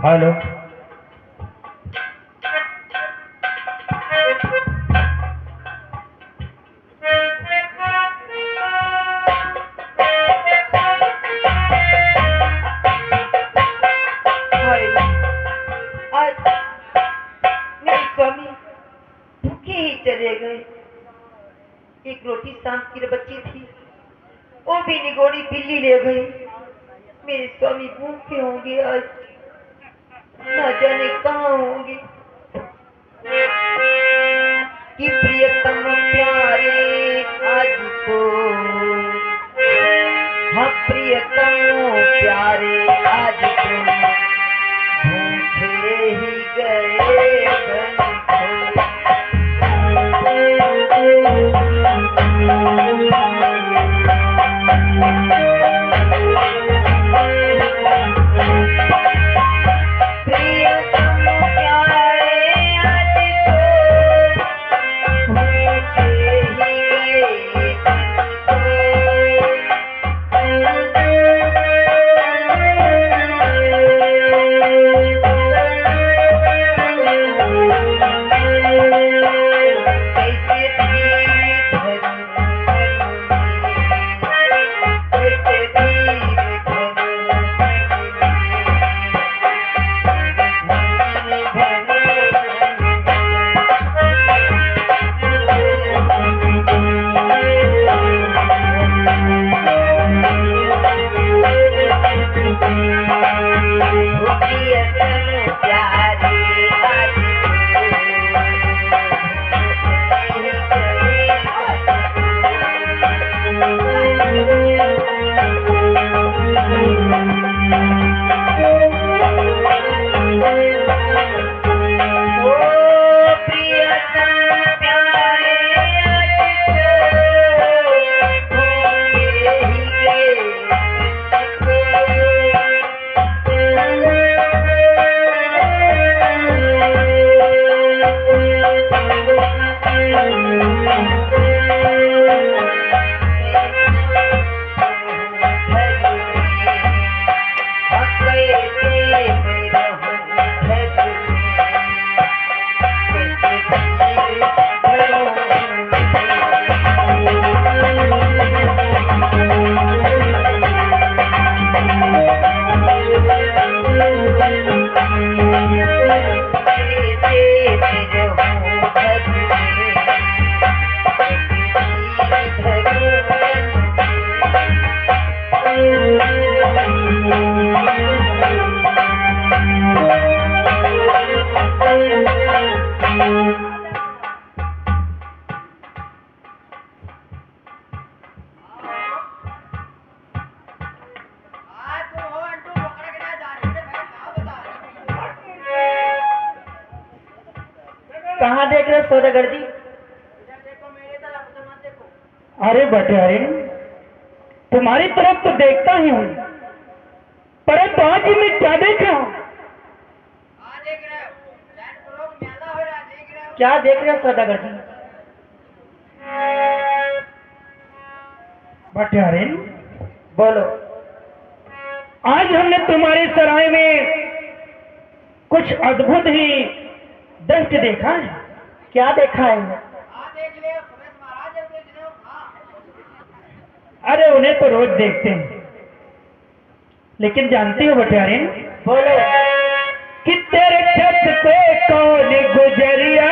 Hello. हाय, आज मेरे स्वामी भूखे ही चले गए। एक रोटी शाम की बची थी, वो भी निगोड़ी बिल्ली ले गई। मेरे स्वामी भूखे होंगे आज, न जाने कहाँ होंगे। कि प्रियतम प्यारे आज तो, हाँ प्रियतम प्यारे आज तो भूखे ही गए कहाँ देख रहे हो सौदागर जी? अरे बटेरे, तुम्हारी तरफ तो देखता ही हूँ, परंतु आज ही मैं क्या देख रहा हूँ? क्या देख रहे हो सौदागर जी? बटेरे, बोलो। आज हमने तुम्हारे सराय में कुछ अद्भुत ही दृश्य देखा है। क्या देखा है? अरे उन्हें तो रोज देखते हैं, लेकिन जानती हो बटियारे, बोलो। कि तेरे छत पे कौन गुजरिया,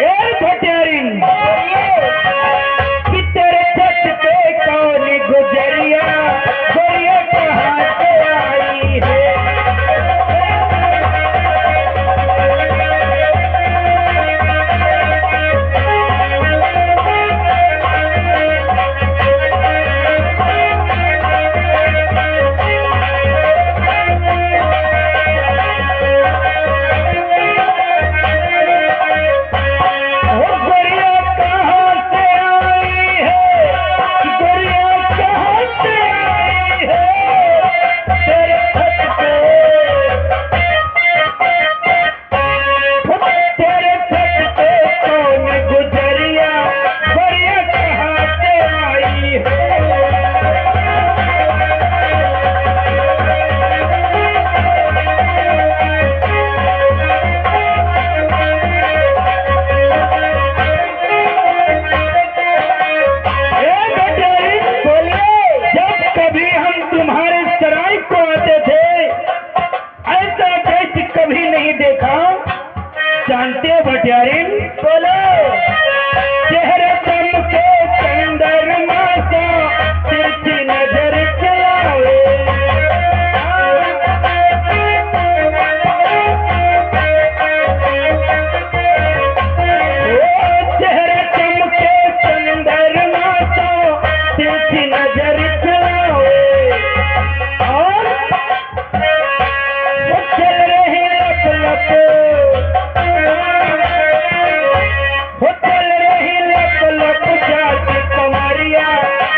ए बटियारी, कि तेरे छत पे कौन गुजरिया, गुजरिया कहाँ से आई है। कभी नहीं देखा। जानते हो भटियारिन? बोलो। चेहरे चमके चंद्रमा सा, तिरछी नजर चलावे। चेहरे चमके चंद्रमा सा, तिरछी नजर चलावे। और वो चल रही लप लप, वो चल रही लप लप जाती कमरिया,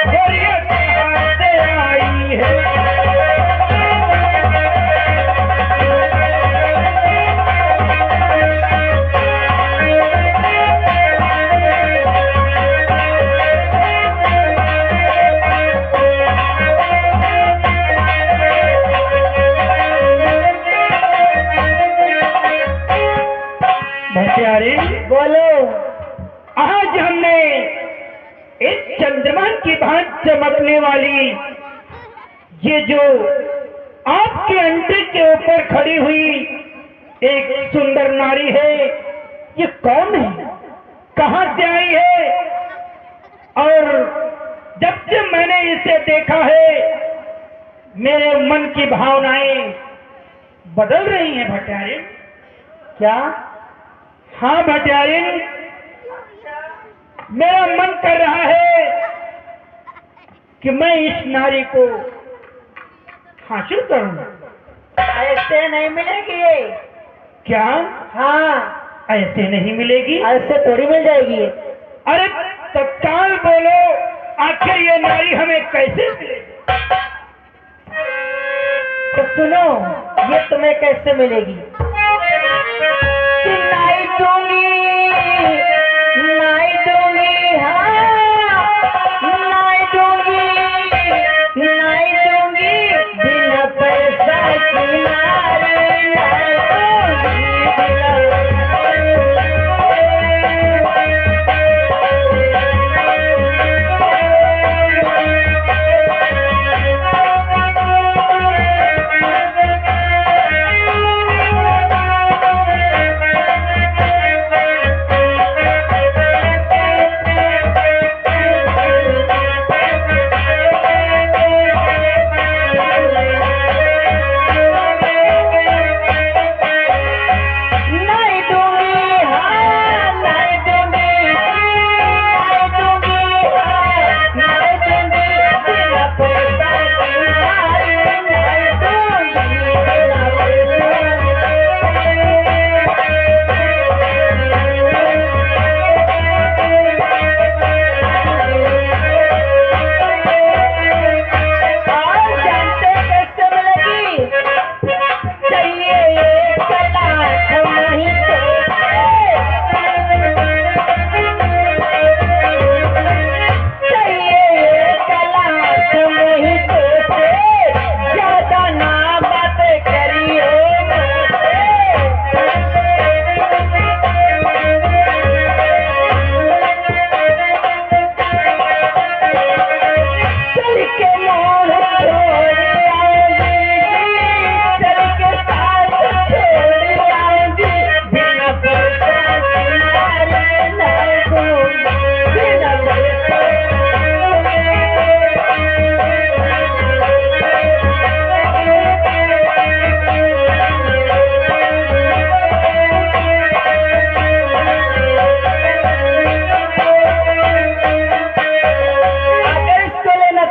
गोरिया कहाँ से आई है। भटियारी बोलो। आज हमने एक चंद्रमा की भांति चमकने वाली ये जो आपके अंडे के ऊपर खड़ी हुई एक सुंदर नारी है, ये कौन है, कहां से आई है? और जब से मैंने इसे देखा है मेरे मन की भावनाएं बदल रही हैं भटियारी। क्या? हाँ भटियारिन, मेरा मन कर रहा है कि मैं इस नारी को हासिल करूं। ऐसे नहीं मिलेगी ये। क्या? हाँ, ऐसे नहीं मिलेगी? ऐसे थोड़ी मिल जाएगी ये। अरे तत्काल बोलो, आखिर ये नारी हमें कैसे मिलेगी? तो सुनो, ये तुम्हें कैसे मिलेगी। नाई दूंगी, नाई दूंगी, हाँ, नाई दूंगी, नाई दूंगी, बिना पैसा की नारी नाई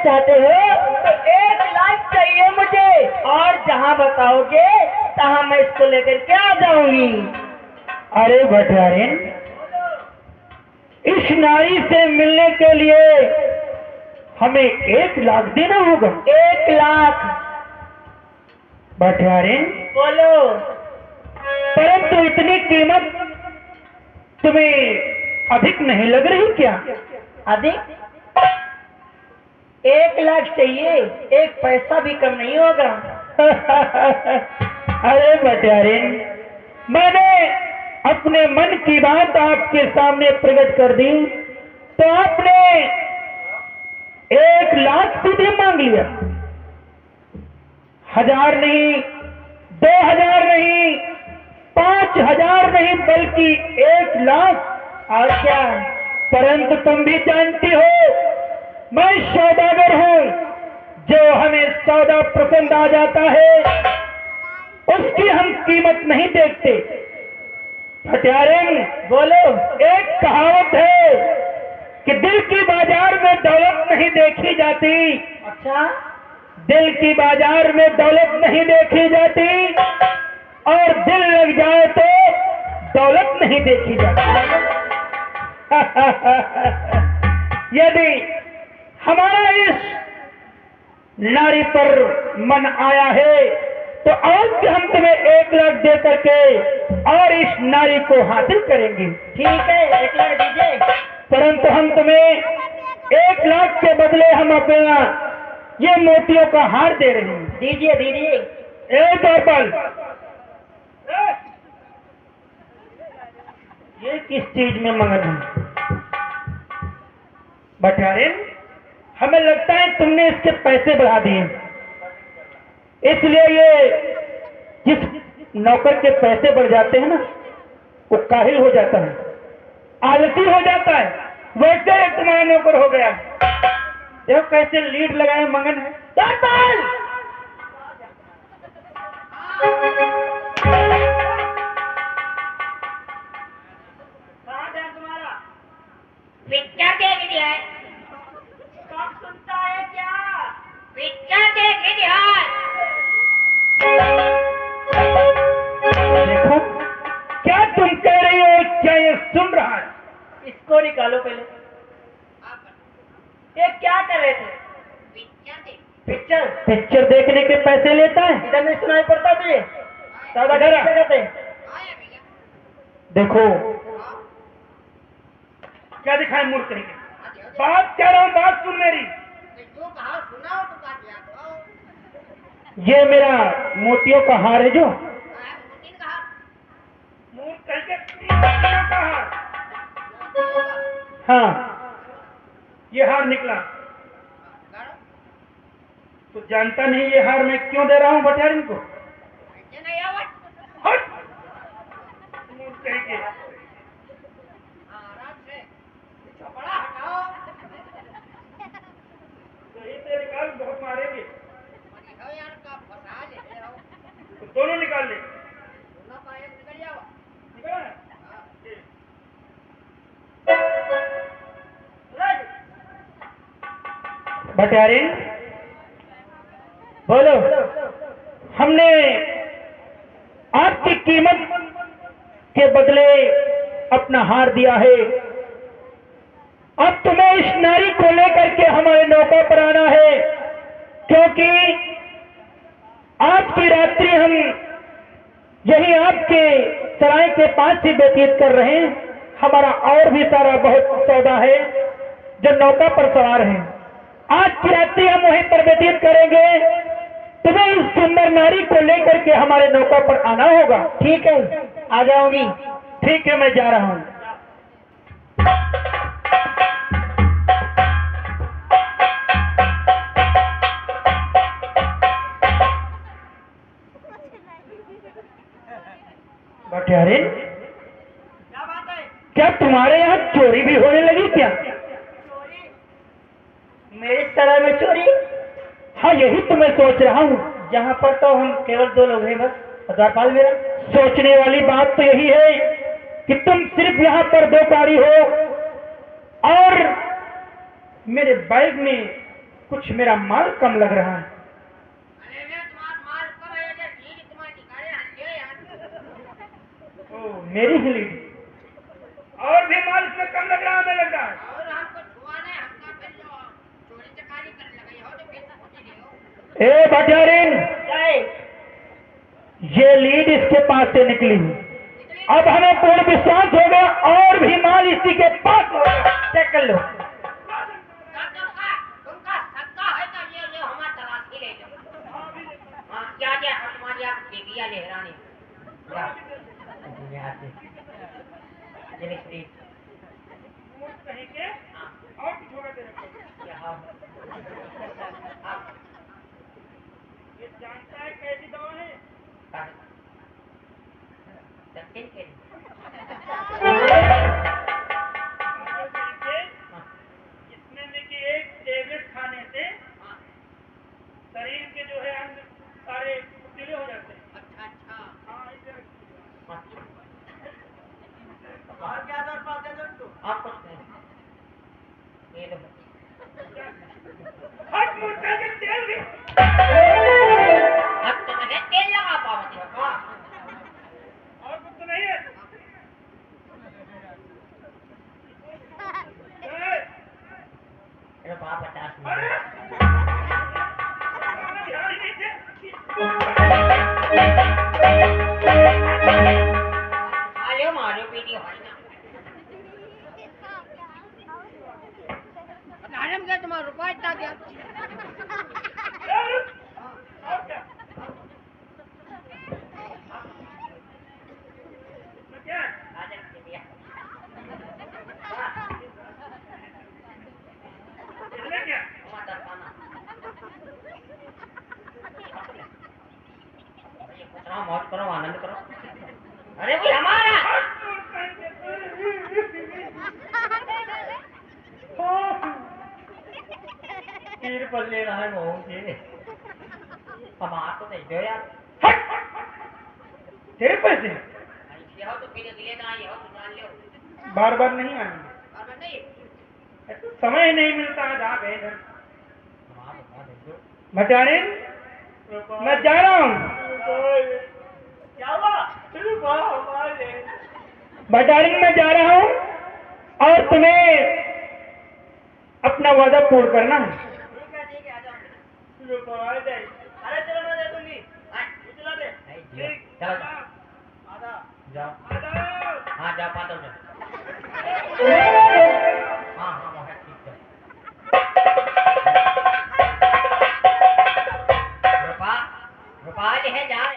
चाहते हो तो 1 लाख चाहिए मुझे, और जहाँ बताओगे तहाँ मैं इसको लेकर के आ जाऊंगी। अरे भटियारिन, इस नारी से मिलने के लिए हमें 1 लाख देना होगा। 1 लाख? भटियारिन बोलो। परंतु इतनी कीमत तुम्हें अधिक नहीं लग रही क्या? अधिक? 1 लाख चाहिए, 1 पैसा भी कम नहीं होगा। अरे भटियारिन, मैंने अपने मन की बात आपके सामने प्रकट कर दी तो आपने 1 लाख सीधे मांग लिया। 1000 नहीं, 2000 नहीं, 5,000 नहीं बल्कि 1,00,000। और क्या? परंतु तुम भी जानती हो मैं सौदागर हूँ। जो हमें सौदा पसंद आ जाता है उसकी हम कीमत नहीं देखते। हत्यारिन बोलो। एक कहावत है कि दिल की बाजार में दौलत नहीं देखी जाती। अच्छा? दिल की बाजार में दौलत नहीं देखी जाती और दिल लग जाए तो दौलत नहीं देखी जाती। यदि हमारा इस नारी पर मन आया है तो आज हम तुम्हें 1,00,000 दे करके और इस नारी को हासिल करेंगे। ठीक है, 1,00,000 दीजिए। परंतु हम तुम्हें 1,00,000 के बदले हम अपना ये मोतियों का हार दे रहे हैं। दीजिए दीजिए। एक और पल, ये किस चीज में मगन है? बटारिन, हमें लगता है तुमने इसके पैसे बढ़ा दिए, इसलिए ये जिस नौकर के पैसे बढ़ जाते हैं ना वो काहिल हो जाता है, आलसी हो जाता है। वैसे एक तुम्हारा नौकर हो गया। देखो कैसे लीड लगाए मगन है। तुम्हारा पिक्चर देख लिया है। कौन सुनता है क्या? पिक्चर देख लिया है। देखो क्या तुम कह रही हो, क्या ये सुन रहा है? इसको निकालो पहले। ये क्या कर रहे थे? पिक्चर देख। पिक्चर पिक्चर देखने के पैसे लेता है? इधर नहीं सुनाई पड़ता तुझे? सौदागर कहते हैं। आया भैया। देखो क्या दिखाए मूर्ख तरीके। बात कह रहा हूँ, बात सुन मेरी। जो कहा सुना हो तो का दिया तो। ये मेरा मोतियों का हार है जो मुतिन कहा। मूर्ख तरीके मोतियों का हार। हाँ ये हार निकला तो जानता नहीं ये हार मैं क्यों दे रहा हूँ बटारिन को। ये नहीं आवत। हट मूर्ख तरीके। आराम से कपड़ा हटाओ। सही से निकाल, बहुत मारेंगे। हो यार का फसा ले रहो। तो दोनों निकाल ले। दोनों का एक निकल जाओ। निकाल है? बटारिन बोलो। हमने आपकी कीमत के बदले अपना हार दिया है। अब तुम्हें इस नारी को लेकर के हमारे नौका पर आना है, क्योंकि आज की रात्रि हम यही आपके सराय के पास ही व्यतीत कर रहे हैं। हमारा और भी सारा बहुत सौदा है जो नौका पर सवार हैं। आज की रात्रि हम वहीं पर व्यतीत करेंगे। तुम्हें इस सुंदर नारी को लेकर के हमारे नौका पर आना होगा। ठीक है, आ जाऊंगी। ठीक है, मैं जा रहा हूं। बटारिन, क्या बात है? क्या तुम्हारे यहाँ चोरी भी होने लगी क्या? चोरी? मेरे सराय में चोरी? हाँ यही तो मैं सोच रहा हूँ। यहाँ पर तो हम केवल 2 लोग हैं बस, द्वारपाल मेरा। सोचने वाली बात तो यही है कि तुम सिर्फ यहाँ पर 2 कारी हो और मेरे बैग में कुछ मेरा माल कम लग रहा है। अरे मैं तुम्हारा माल कब है ये लीड तुम्हारे निकाले हंसे यार। ओ मेरी ही लीड। और भी माल इसमें कम लग रहा है, हमें लग रहा है। और हमको छुआने हमका फिर जो चोरी चकारी करने लगे हो तो पैसा कुछ नहीं हो। ए बटारिन, ये लीड इसके पास से निकली। अब हमें पूर्ण विश्वास हो गया और भी माल इसी के पास होगा। चेक कर लो। तुमका सत्ता है तो ये हमारा तलाशी ले लो। हाँ क्या क्या तुम्हारी आप बेबिया लहराने कहीं के और कुछ होगा तेरे को। ये जानता है कैसी दवा है। दक्षिण के लिए। इसमें देखिए एक टैबलेट खाने से शरीर के जो है अंग सारे ढीले हो जाते हैं। अच्छा अच्छा। हाँ इधर और क्या दर पाते हो तुम? आप कुछ नहीं। ये लो। हट मुर्गा के तेल भी अब तो मैं तेल लगा पाऊंगी। हाँ। और कुछ तो नहीं है। अरे बाप 50 अरे मिनट। ध्यान नहीं दे। आयो मारो वीडियो है ना। नाम क्या तुम्हारा रुपया इतना क्या? और क्या? इसमें क्या है? राजा ने दिया। इसमें क्या? हमारा खाना। ये कुछ ना मौज करो आनंद करो। अरे भाई हमारा। हट मुर्गा के तीर पल्ले रहा है मोह के। हमारा तो नहीं दो यार। हट तेरे पैसे ये हो तो फिर अगले ना ये हो तो जान लो। बार बार नहीं आएंगे। और मैं नहीं। समय नहीं मिलता है जहाँ गए घर। हमारा बता दे दो। भटारे मैं जा रहा हूँ। क्या हुआ? भटारिन मैं जा रहा हूँ और तुम्हें अपना वादा पूर्ण करना है। ठीक है आ जाओ। अरे चलो मैं दे दूंगी। चला दे। ठीक चलो जाओ। आधा जाओ। हाँ जाओ 5 मिनट।